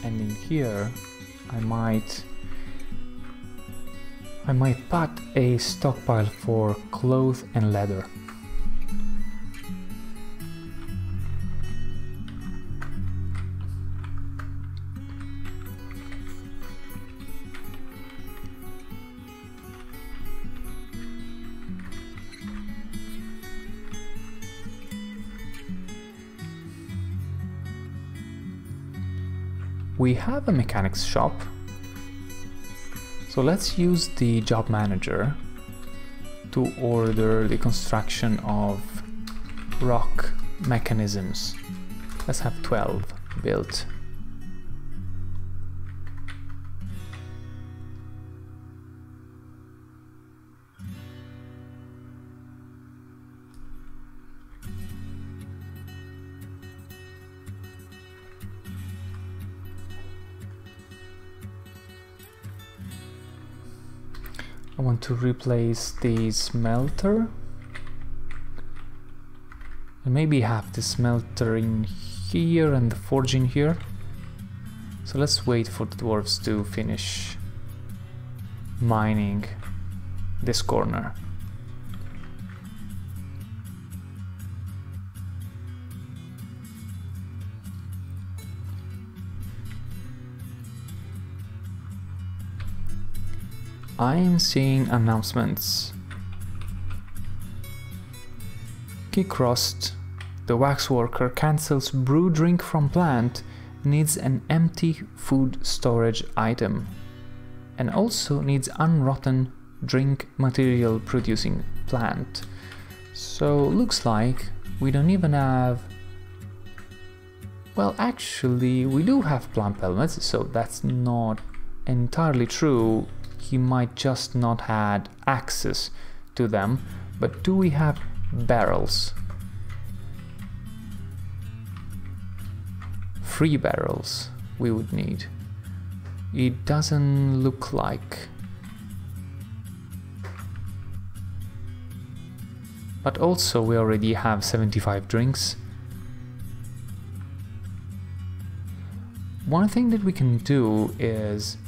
And in here I might put a stockpile for cloth and leather. We have a mechanics shop, so let's use the job manager to order the construction of rock mechanisms. Let's have 12 built. I want to replace the smelter and maybe have the smelter in here and the forge in here. So let's wait for the dwarves to finish mining this corner. I'm seeing announcements. Keycrossed, the waxworker cancels brew drink from plant, needs an empty food storage item, and also needs unrotten drink material producing plant. So looks like we don't even have... Well, actually we do have plant pelmets, so that's not entirely true. He might just not had access to them, but do we have barrels? 3 barrels we would need. It doesn't look like. But also we already have 75 drinks. One thing that we can do is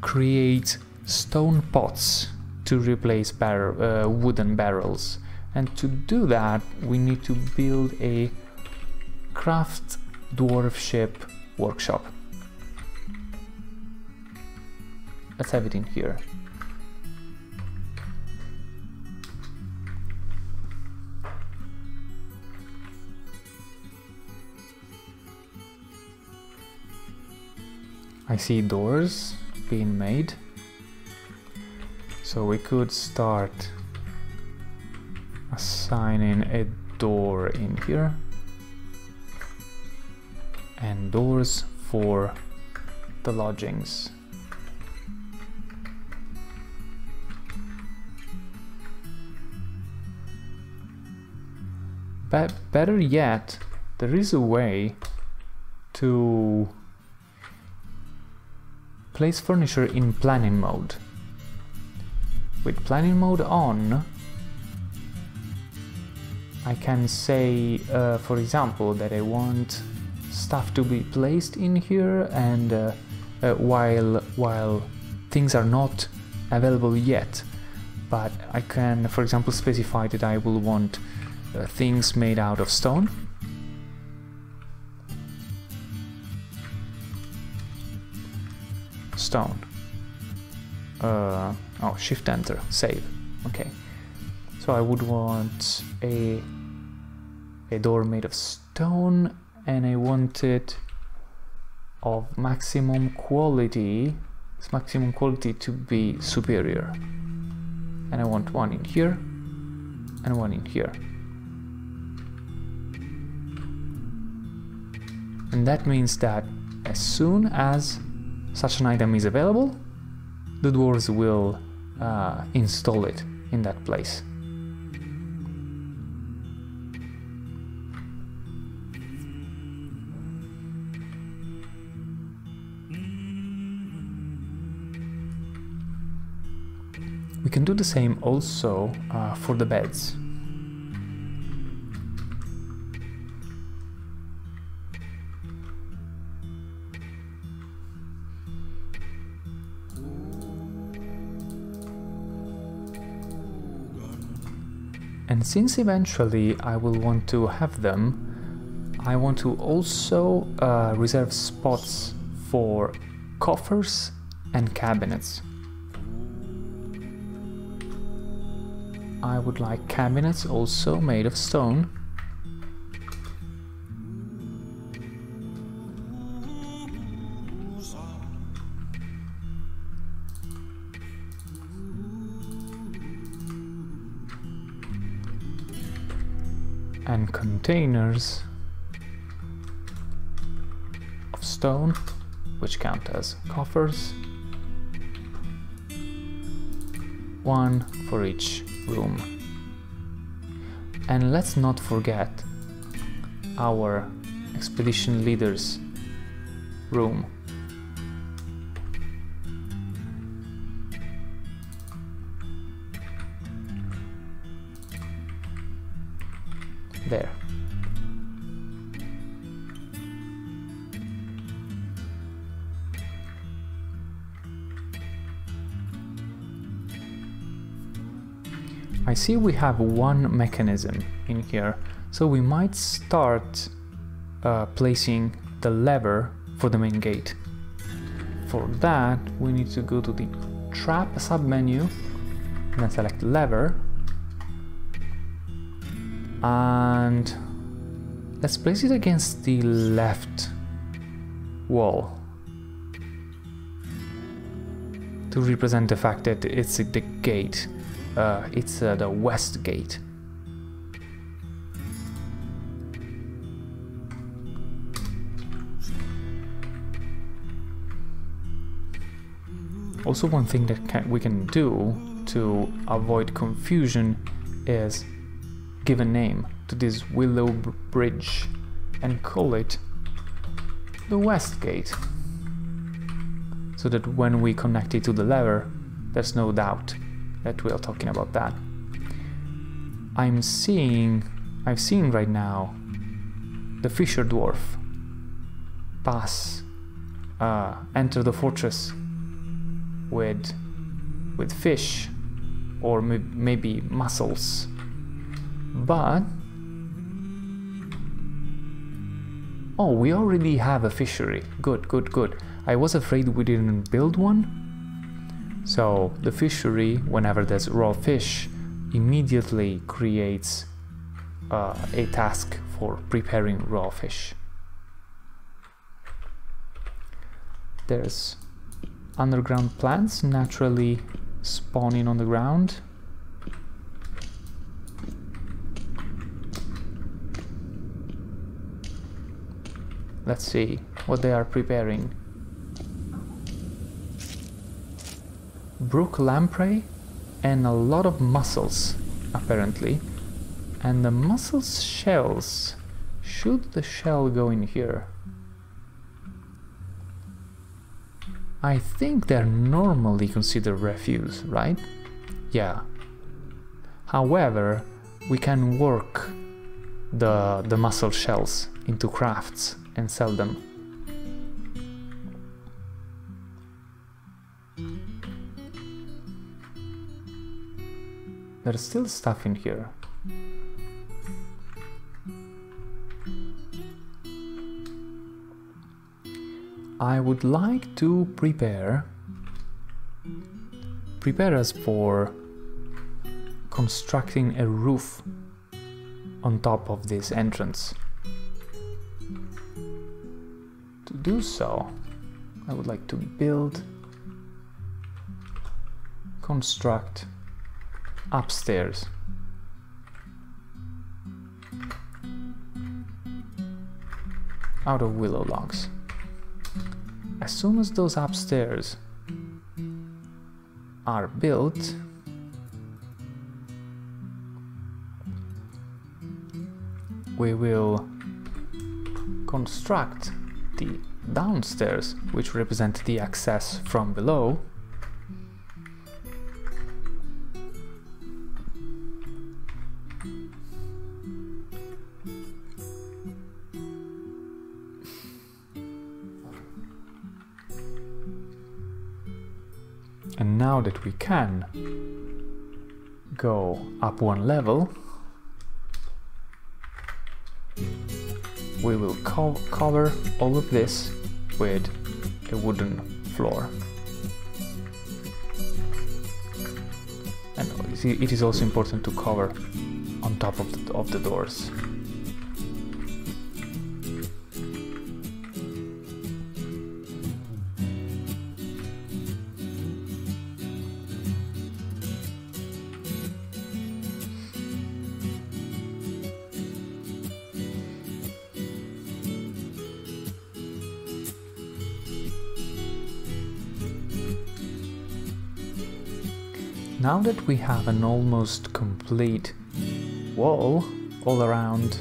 create stone pots to replace wooden barrels, and to do that we need to build a craft dwarf ship workshop. Let's have it in here. I see doors being made, so we could start assigning a door in here and doors for the lodgings. But better yet, there is a way to place furniture in planning mode. With planning mode on, I can say, for example, that I want stuff to be placed in here, and while things are not available yet, but I can, for example, specify that I will want things made out of stone. Stone. Oh, shift enter, save. Okay. So I would want a door made of stone, and I want it of maximum quality. This maximum quality to be superior. And I want one in here and one in here. And that means that as soon as such an item is available, the dwarves will install it in that place. We can do the same also for the beds. And since eventually I will want to have them, I want to also reserve spots for coffers and cabinets. I would like cabinets also made of stone. And containers of stone, which count as coffers, one for each room. And let's not forget our expedition leader's room. There. I see we have one mechanism in here, so we might start placing the lever for the main gate. For that, we need to go to the trap submenu and then select lever. And let's place it against the left wall to represent the fact that it's the gate. It's the west gate. Also, one thing that we can do to avoid confusion is give a name to this willow bridge and call it the west gate, so that when we connect it to the lever, there's no doubt that we are talking about that. I've seen right now the fisher dwarf pass, enter the fortress with fish or maybe mussels. But oh, we already have a fishery. Good, good, good. I was afraid we didn't build one. So the fishery, whenever there's raw fish, immediately creates a task for preparing raw fish. There's underground plants naturally spawning on the ground. Let's see what they are preparing. Brook lamprey and a lot of mussels, apparently. And the mussels shells. Should the shell go in here? I think they're normally considered refuse, right? Yeah. However, we can work the mussel shells into crafts and sell them. There's still stuff in here. I would like to prepare us for constructing a roof on top of this entrance. To do so, I would like to construct upstairs. Out of willow logs. As soon as those upstairs are built, we will construct the downstairs, which represent the access from below. And now that we can go up one level, we will cover all of this with a wooden floor. And it is also important to cover on top of the doors. Now that we have an almost complete wall all around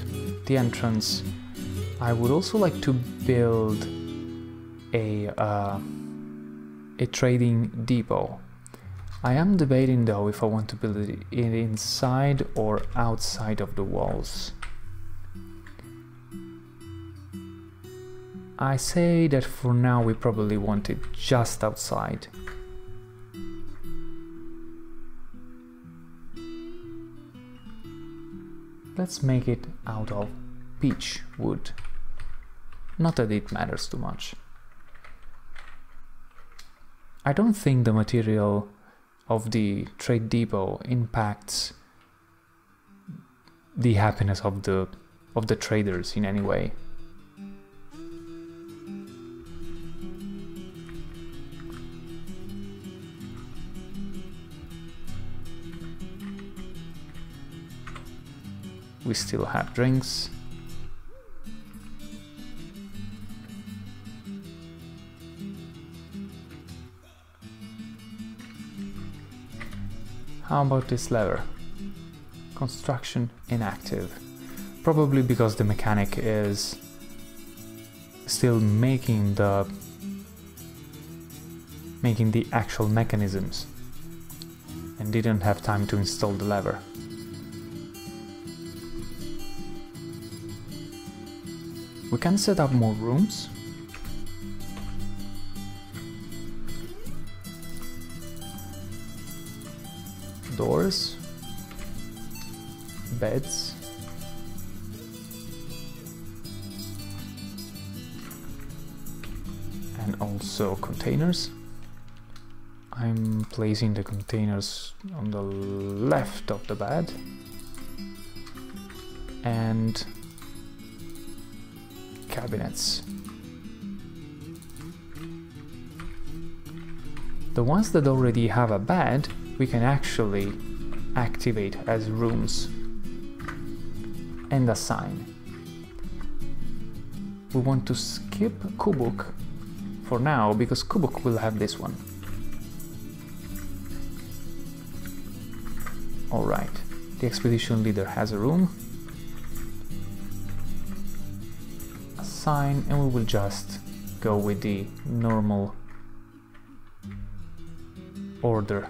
the entrance, I would also like to build a trading depot. I am debating though if I want to build it inside or outside of the walls. I say that for now we probably want it just outside. Let's make it out of beech wood. Not that it matters too much. I don't think the material of the trade depot impacts the happiness of the traders in any way. We still have drinks. How about this lever? Construction inactive. Probably because the mechanic is still making the actual mechanisms and didn't have time to install the lever. We can set up more rooms. Doors, beds, and also containers. I'm placing the containers on the left of the bed and cabinets. The ones that already have a bed we can actually activate as rooms and assign. We want to skip Kubuk for now because Kubuk will have this one. Alright, the expedition leader has a room. Assign, and we will just go with the normal order.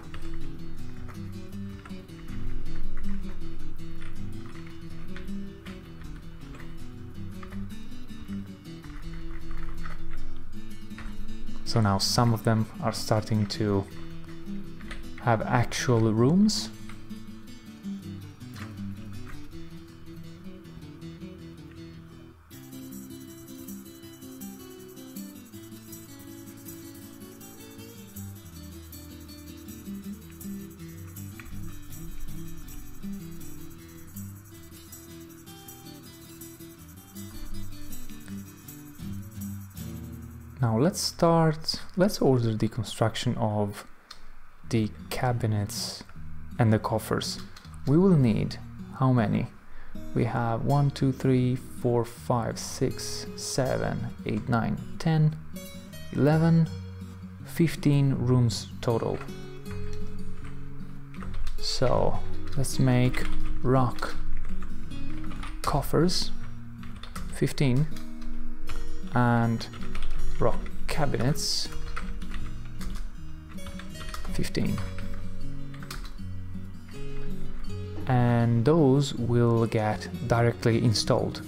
So now some of them are starting to have actual rooms. Now let's order the construction of the cabinets and the coffers. We will need how many? We have 1, 2, 3, 4, 5, 6, 7, 8, 9, 10, 11, 15 rooms total. So let's make rock coffers 15 and rock cabinets 15, and those will get directly installed.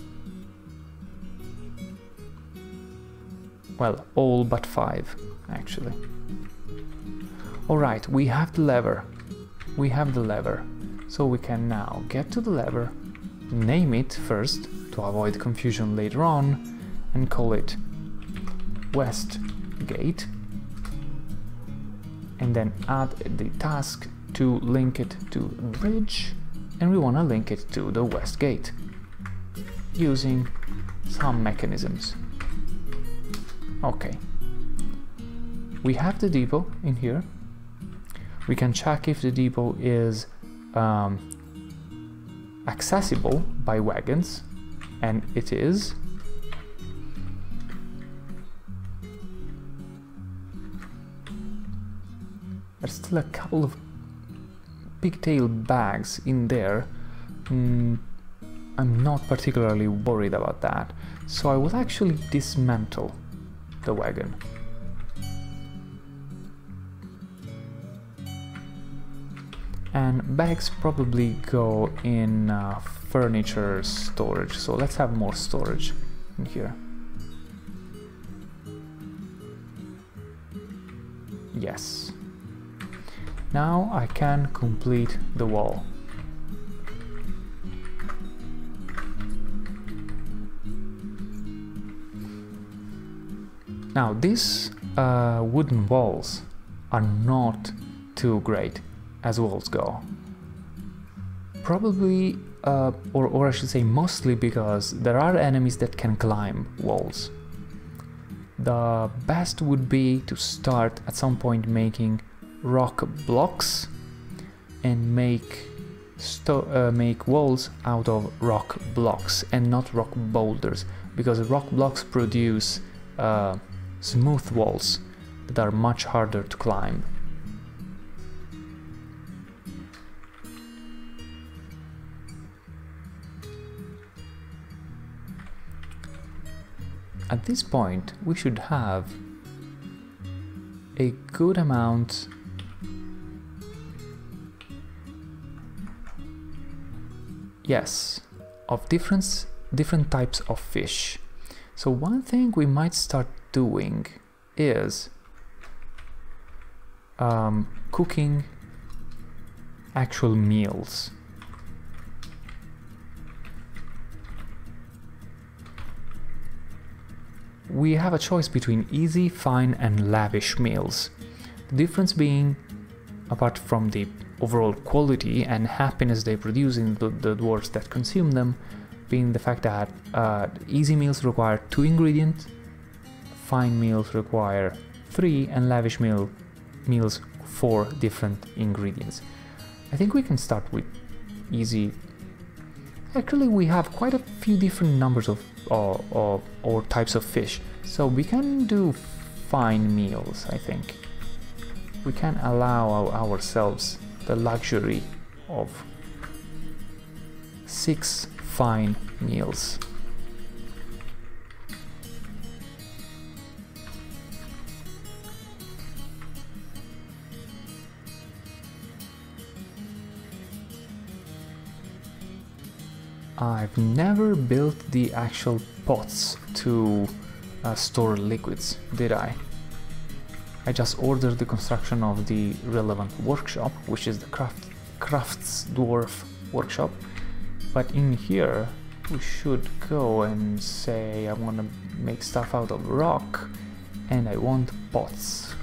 Well, all but 5 actually. Alright, we have the lever. So we can now get to the lever, name it first, to avoid confusion later on, and call it West Gate, and then add the task to link it to a bridge, and we want to link it to the West Gate using some mechanisms. Okay, we have the depot in here. We can check if the depot is accessible by wagons, and it is. There's still a couple of pigtail bags in there. I'm not particularly worried about that, so I will actually dismantle the wagon. And bags probably go in furniture storage, so let's have more storage in here. Yes. Now I can complete the wall. Now these wooden walls are not too great as walls go. Probably, or I should say mostly, because there are enemies that can climb walls. The best would be to start at some point making rock blocks and make walls out of rock blocks and not rock boulders, because rock blocks produce smooth walls that are much harder to climb. At this point we should have a good amount of different types of fish. So one thing we might start doing is cooking actual meals. We have a choice between easy, fine and lavish meals. The difference being, apart from the overall quality and happiness they produce in the dwarves that consume them, being the fact that easy meals require 2 ingredients, fine meals require 3, and lavish meals 4 different ingredients. I think we can start with easy. Actually, we have quite a few different numbers of or types of fish, so we can do fine meals. I think we can allow ourselves the luxury of 6 fine meals. I've never built the actual pots to store liquids, did I? I just ordered the construction of the relevant workshop, which is the Crafts Dwarf workshop. But in here we should go and say I want to make stuff out of rock and I want pots.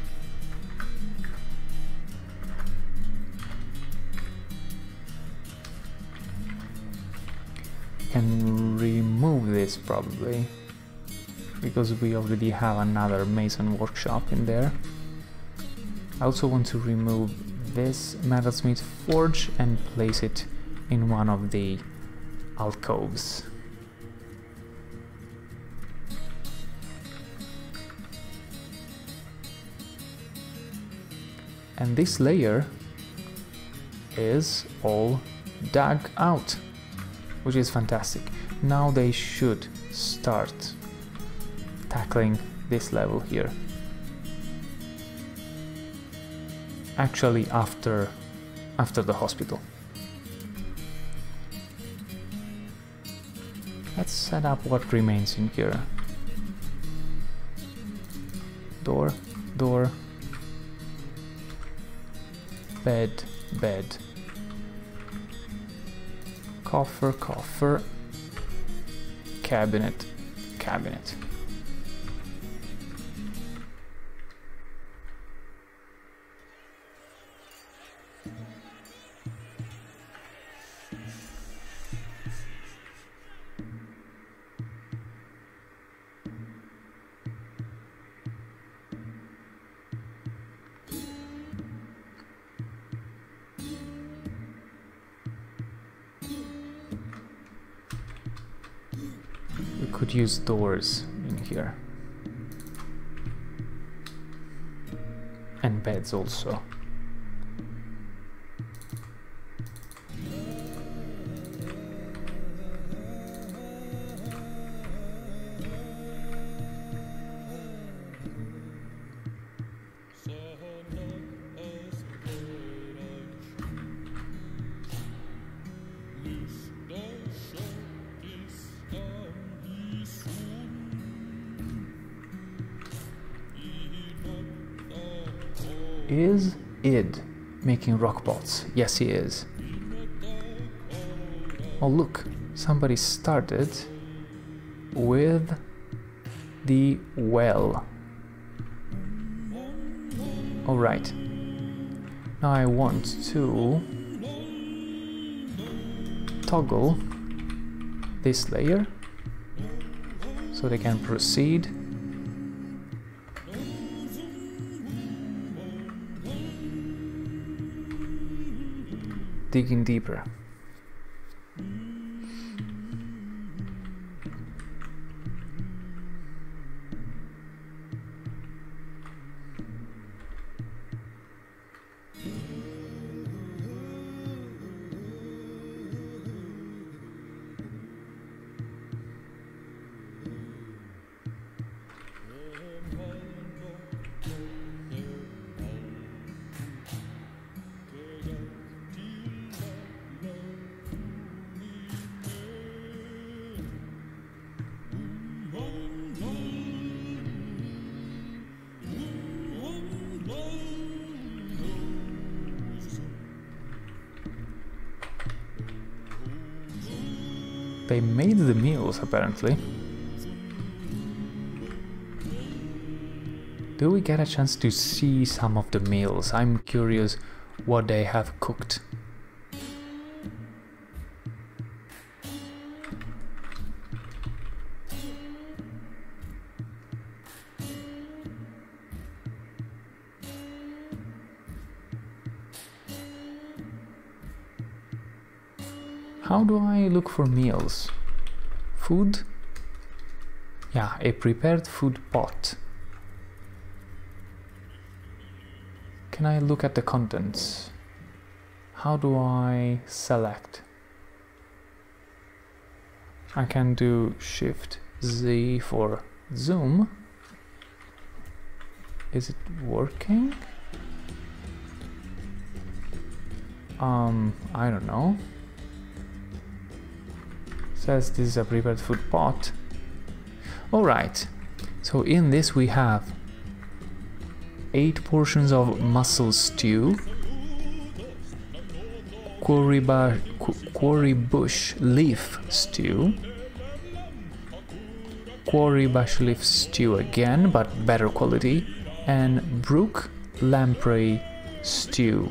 Can remove this probably, because we already have another mason workshop in there. I also want to remove this metalsmith forge and place it in one of the alcoves. And this layer is all dug out, which is fantastic. Now they should start tackling this level here. Actually, after the hospital. Let's set up what remains in here. Door, door, bed, bed, coffer, coffer, cabinet. We could use doors in here. And beds also. Is Id making rock pots? Yes, he is. Oh, look, somebody started with the well. All right. Now I want to toggle this layer so they can proceed. Digging deeper. They made the meals, apparently. Do we get a chance to see some of the meals? I'm curious what they have cooked. How do I look for meals? Food? Yeah, a prepared food pot. Can I look at the contents? How do I select? I can do Shift Z for zoom. Is it working? I don't know. Says this is a prepared food pot. Alright, so in this we have 8 portions of mussel stew, quarry bush leaf stew, quarry bush leaf stew again, but better quality, and brook lamprey stew.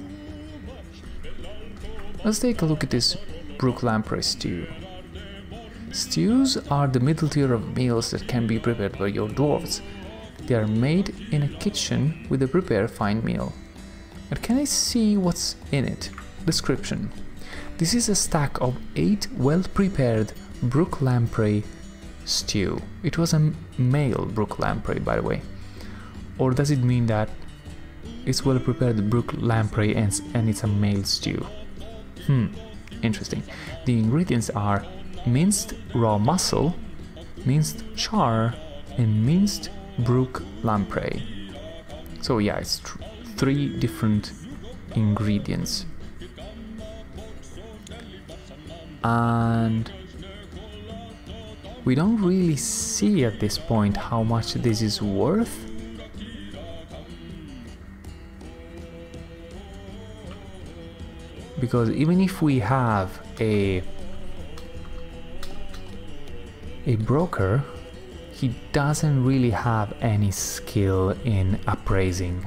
Let's take a look at this brook lamprey stew. Stews are the middle tier of meals that can be prepared by your dwarves. They are made in a kitchen with a prepared fine meal. But can I see what's in it? Description. This is a stack of 8 well-prepared brook lamprey stew. It was a male brook lamprey, by the way. Or does it mean that it's well-prepared brook lamprey and it's a male stew? Interesting. The ingredients are minced raw mussel, minced char, and minced brook lamprey. So yeah, it's 3 different ingredients. And we don't really see at this point how much this is worth. Because even if we have a a broker, he doesn't really have any skill in appraising.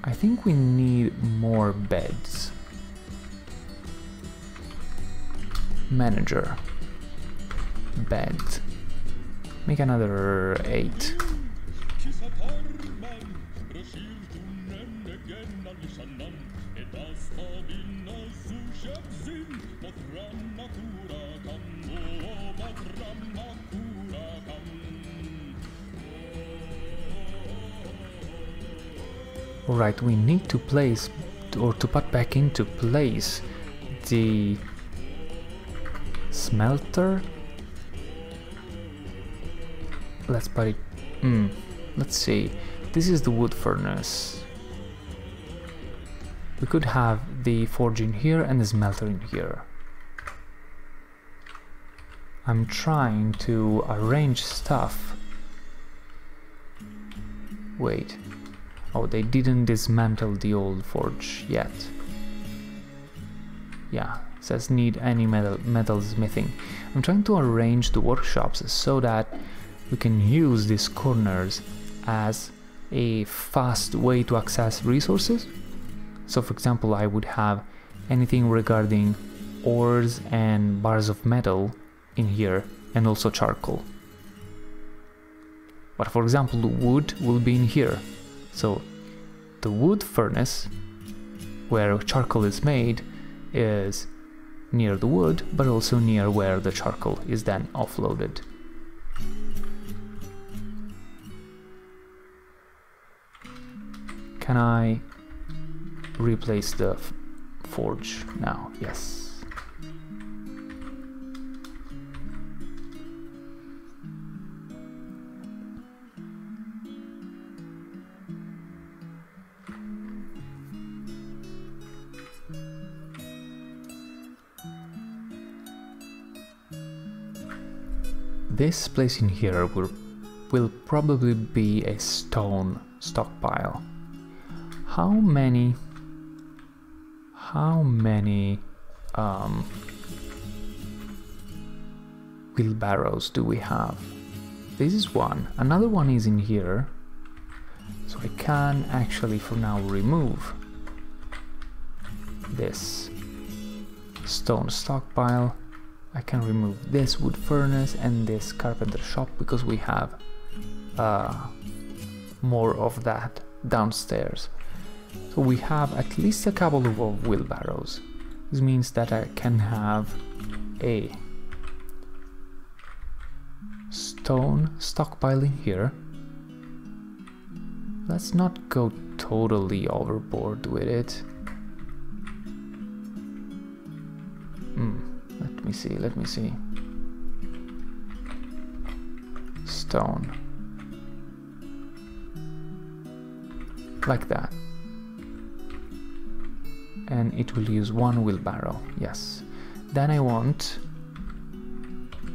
I think we need more beds. Manager. Bed. Make another 8. Alright, we need to place, or to put back into place, the smelter. Let's put it, let's see, this is the wood furnace. We could have the forge in here and the smelter in here. I'm trying to arrange stuff. Wait. Oh, they didn't dismantle the old forge yet. Yeah, says need any metal smithing. I'm trying to arrange the workshops so that we can use these corners as a fast way to access resources. So for example, I would have anything regarding ores and bars of metal in here, and also charcoal. But for example, the wood will be in here. So the wood furnace, where charcoal is made, is near the wood, but also near where the charcoal is then offloaded. Can I replace the forge now? Yes. This place in here will probably be a stone stockpile. How many wheelbarrows do we have? This is one. Another one is in here. So I can actually for now remove this stone stockpile. I can remove this wood furnace and this carpenter shop because we have more of that downstairs. So we have at least a couple of wheelbarrows. This means that I can have a stone stockpile in here. Let's not go totally overboard with it. Let me see. Stone. Like that. And it will use one wheelbarrow, yes. Then I want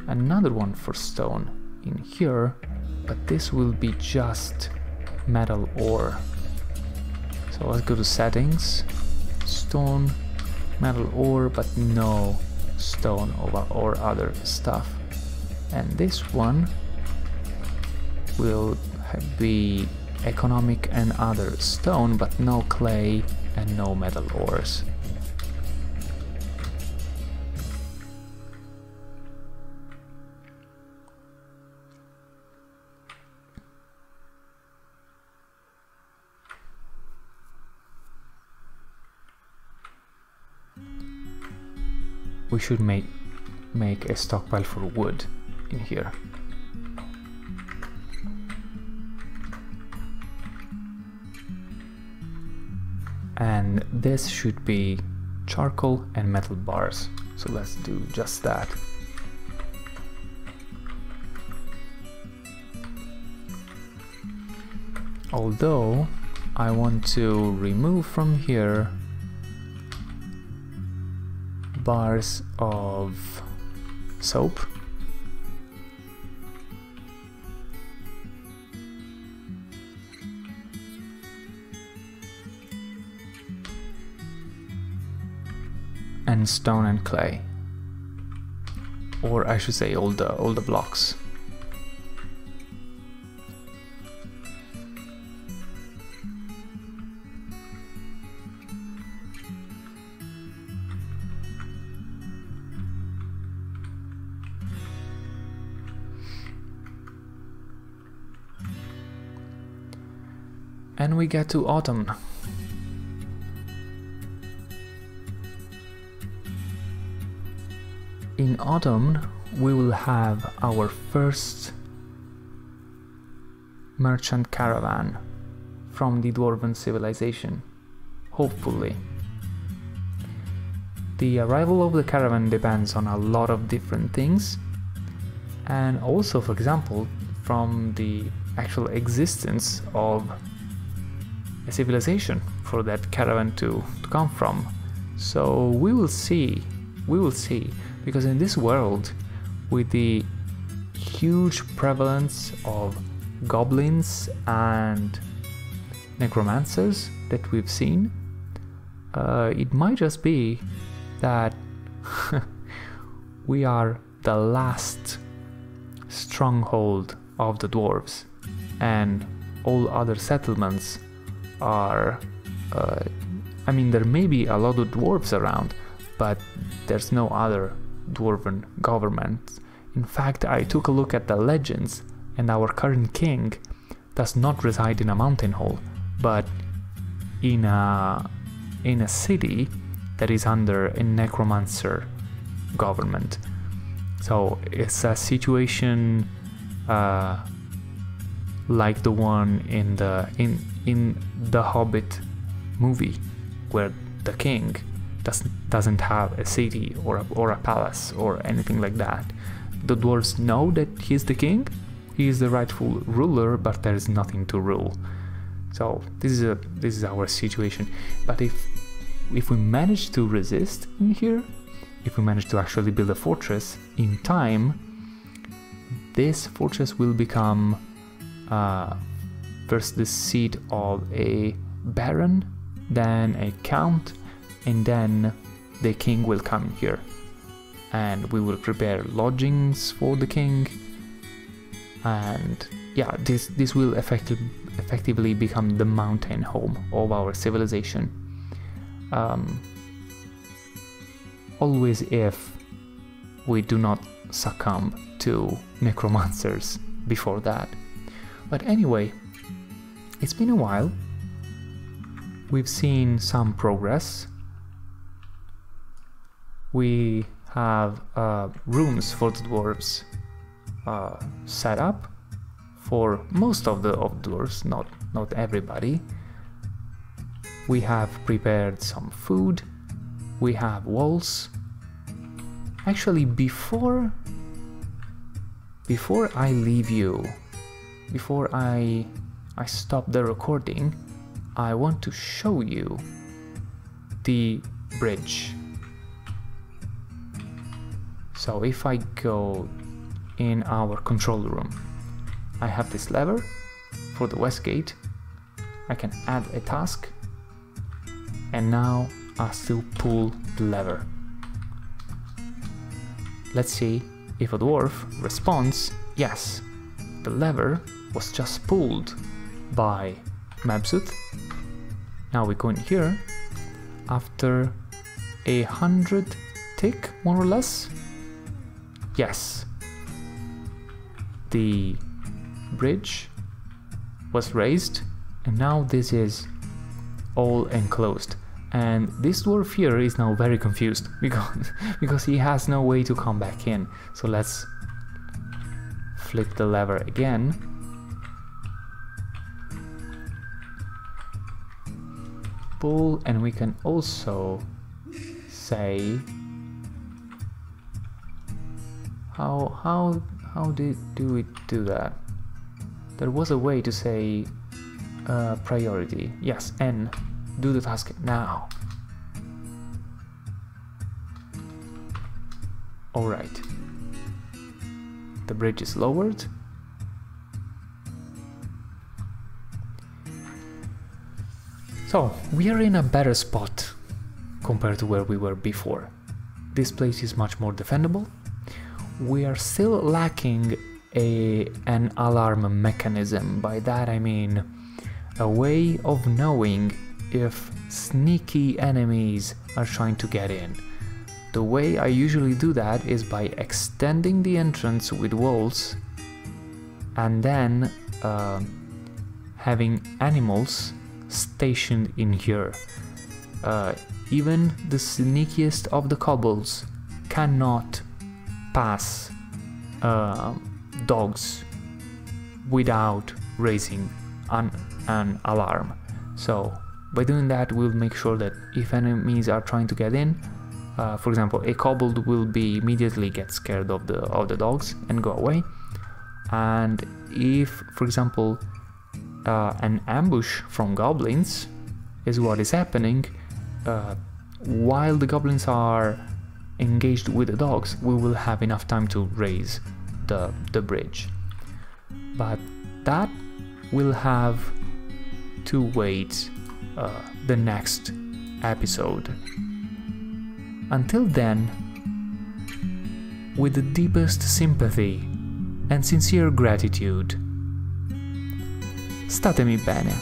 another one for stone in here, but this will be just metal ore. So let's go to settings, stone, metal ore, but no stone or other stuff. And this one will be economic and other stone, but no clay and no metal ores. We should make a stockpile for wood in here. And this should be charcoal and metal bars. So let's do just that. Although I want to remove from here bars of soap. And and stone and clay. Or I should say all the blocks. And we get to autumn. In autumn, we will have our first merchant caravan from the Dwarven civilization, hopefully. The arrival of the caravan depends on a lot of different things, and also, for example, from the actual existence of a civilization for that caravan to come from. So we will see, because in this world, with the huge prevalence of goblins and necromancers that we've seen, it might just be that we are the last stronghold of the dwarves, and all other settlements are I mean, there may be a lot of dwarves around, but there's no other dwarven government. In fact, I took a look at the legends, and our current king does not reside in a mountain hole, but in a city that is under a necromancer government. So it's a situation like the one in the Hobbit movie, where the king doesn't have a city or a palace or anything like that. The dwarves know that he's the king, he is the rightful ruler, but there is nothing to rule. So this is our situation. But if we manage to resist in here, if we manage to actually build a fortress in time, this fortress will become first the seat of a baron, then a count, and then the king will come here, and we will prepare lodgings for the king, and yeah, this will effectively become the mountain home of our civilization. Always if we do not succumb to necromancers before that. But anyway, it's been a while. We've seen some progress. We have rooms for the dwarves set up for most of the dwarves, not everybody. We have prepared some food. We have walls. Actually, before I leave you, before I stop the recording, I want to show you the bridge. So if I go in our control room, I have this lever for the west gate. I can add a task, and now I still pull the lever. Let's see if a dwarf responds. Yes, the lever was just pulled by Mabsut. Now we go in here. After 100 tick, more or less. Yes, the bridge was raised, and now this is all enclosed. And this dwarf here is now very confused because he has no way to come back in. So let's flip the lever again. Pull, and we can also say how do we do that? There was a way to say priority. Yes, N. Do the task now. Alright. The bridge is lowered. So, we are in a better spot compared to where we were before. this place is much more defendable. We are still lacking an alarm mechanism. By that I mean a way of knowing if sneaky enemies are trying to get in. The way I usually do that is by extending the entrance with walls and then having animals stationed in here. Even the sneakiest of the kobolds cannot pass dogs without raising an alarm. So by doing that, we'll make sure that if enemies are trying to get in, for example, a kobold will be immediately get scared of the dogs and go away. And if, for example, an ambush from goblins is what is happening, while the goblins are engaged with the dogs, we will have enough time to raise the bridge. But that will have to wait the next episode. Until then, with the deepest sympathy and sincere gratitude, statemi bene.